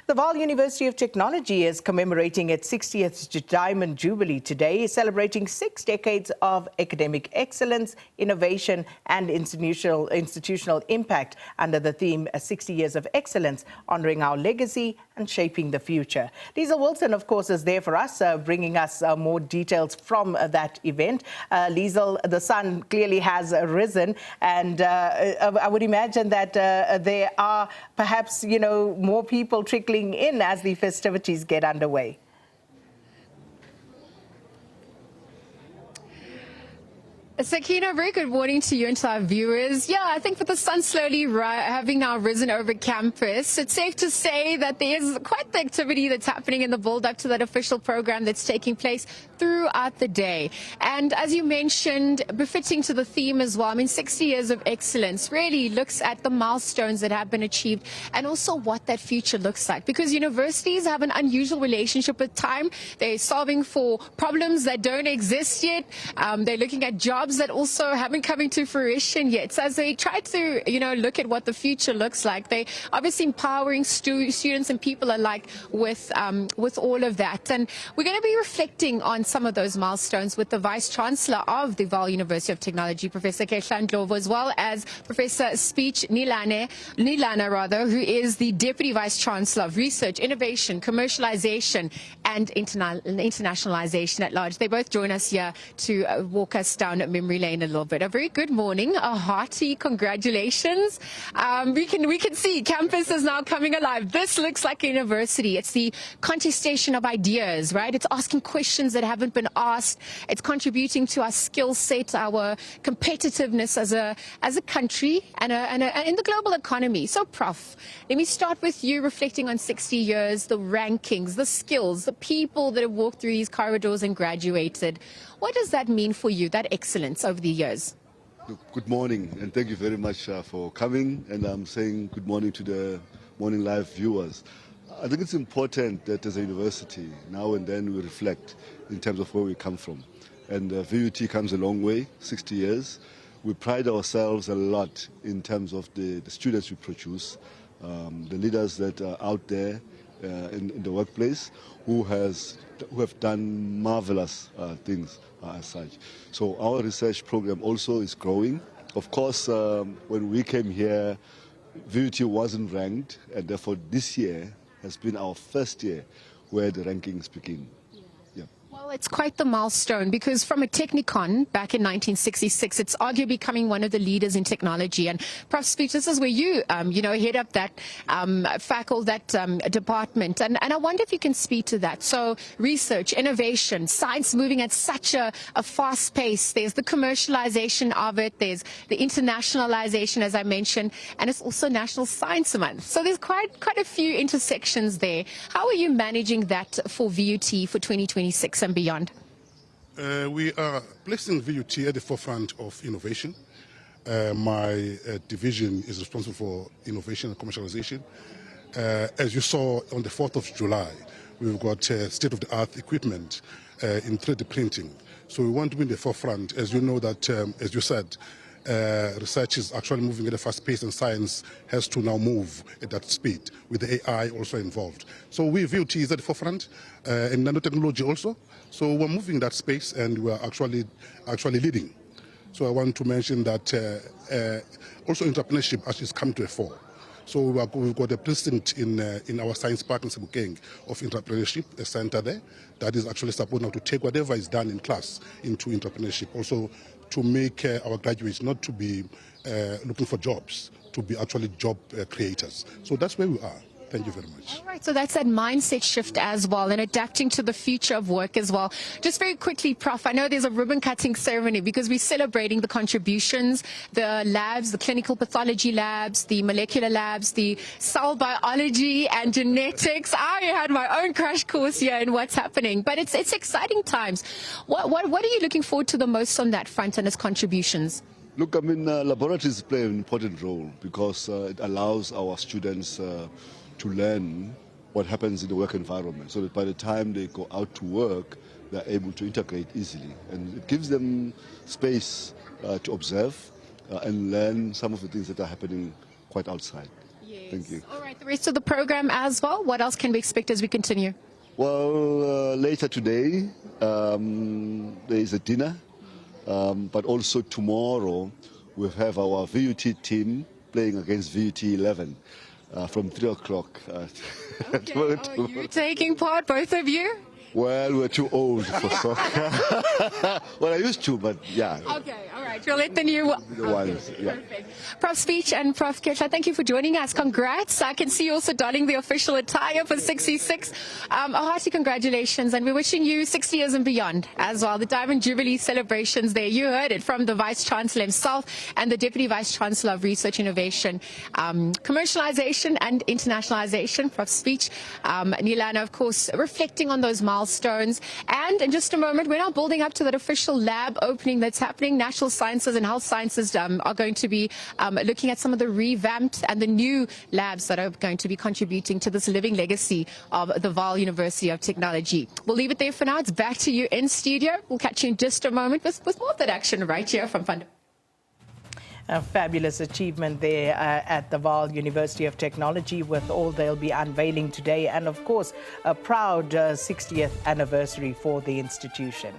The Vaal University of Technology is commemorating its 60th Diamond Jubilee today, celebrating 6 decades of academic excellence, innovation and institutional impact under the theme 60 Years of Excellence, honouring our legacy and shaping the future. Liezle Wilson, of course, is there for us, bringing us more details from that event. Liezle, the sun clearly has risen, and I would imagine that there are perhaps, more people trickling in as the festivities get underway. Sakina, very good morning to you and to our viewers. Yeah, I think with the sun slowly having now risen over campus, it's safe to say that there is quite the activity that's happening in the build-up to that official program that's taking place throughout the day. And as you mentioned, befitting to the theme as well, 60 years of excellence really looks at the milestones that have been achieved and also what that future looks like. Because universities have an unusual relationship with time. They're solving for problems that don't exist yet. They're looking at jobs that also haven't come into fruition yet. So as they try to, look at what the future looks like, they obviously empowering students and people alike with all of that. And we're going to be reflecting on some of those milestones with the Vice Chancellor of the Vaal University of Technology, Professor Ndlovu, as well as Professor Speech Nilana, who is the Deputy Vice Chancellor of Research, Innovation, Commercialization and Internationalization at large. They both join us here to walk us down memory lane a little bit. A very good morning, a hearty congratulations. We can see campus is now coming alive. This looks like a university. It's the contestation of ideas, right? It's asking questions that haven't been asked. It's contributing to our skill set, our competitiveness as a country and in the global economy. So, Prof, let me start with you reflecting on 60 years, the rankings, the skills, the people that have walked through these corridors and graduated. What does that mean for you, that excellence over the years? Good morning, and thank you very much for coming. And I'm saying good morning to the Morning Live viewers. I think it's important that as a university, now and then we reflect in terms of where we come from. And VUT comes a long way, 60 years. We pride ourselves a lot in terms of the students we produce, the leaders that are out there in the workplace who have done marvelous things as such. So our research program also is growing. Of course, when we came here, VUT wasn't ranked, and therefore this year has been our first year where the rankings begin. Well, it's quite the milestone because from a Technicon back in 1966, it's arguably becoming one of the leaders in technology. And Prof. Speech, this is where you, head up that department. And I wonder if you can speak to that. So research, innovation, science moving at such a fast pace. There's the commercialization of it. There's the internationalization, as I mentioned, and it's also National Science Month. So there's quite a few intersections there. How are you managing that for VUT for 2026? And beyond? We are placing VUT at the forefront of innovation. My division is responsible for innovation and commercialization. As you saw on the 4th of July, we've got state-of-the-art equipment in 3D printing. So we want to be in the forefront. As you know that, as you said, research is actually moving at a fast pace, and science has to now move at that speed with the AI also involved. So VUT is at the forefront, and nanotechnology also. So we're moving that space, and we're actually leading. So I want to mention that also entrepreneurship actually is coming to the fore. So we've got a precinct in our science park in Sebokeng of entrepreneurship, a center there that is actually supposed now to take whatever is done in class into entrepreneurship. Also to make our graduates not to be looking for jobs, to be actually job creators. So that's where we are. Thank you very much. All right, so that's that mindset shift as well and adapting to the future of work as well. Just very quickly, Prof, I know there's a ribbon cutting ceremony because we're celebrating the contributions, the labs, the clinical pathology labs, the molecular labs, the cell biology and genetics. I had my own crash course here in what's happening, but it's exciting times. What are you looking forward to the most on that front and its contributions? Look, laboratories play an important role because it allows our students to learn what happens in the work environment, so that by the time they go out to work, they're able to integrate easily. And it gives them space to observe and learn some of the things that are happening quite outside. Thank you. All right, the rest of the program as well. What else can we expect as we continue? Well, later today, there is a dinner, but also tomorrow we have our VUT team playing against VUT 11 from 3 o'clock. Okay. Are you taking part, both of you? Well, we're too old for soccer. Well, I used to, but yeah. Okay, all right. We'll let the new ones, yeah. Perfect. Prof Speech and Prof Kesha, thank you for joining us. Congrats. I can see you also donning the official attire for 66. A hearty congratulations, and we're wishing you 60 years and beyond as well. The Diamond Jubilee celebrations there. You heard it from the Vice Chancellor himself and the Deputy Vice Chancellor of Research Innovation, Commercialization and Internationalization, Prof Speech. Nilana, of course, reflecting on those milestones. And in just a moment, we're now building up to that official lab opening that's happening. Natural Sciences and Health Sciences are going to be looking at some of the revamped and the new labs that are going to be contributing to this living legacy of the Vaal University of Technology. We'll leave it there for now. It's back to you in studio. We'll catch you in just a moment with more of that action right here from Fund. A fabulous achievement there at the Vaal University of Technology with all they'll be unveiling today, and of course a proud 60th anniversary for the institution.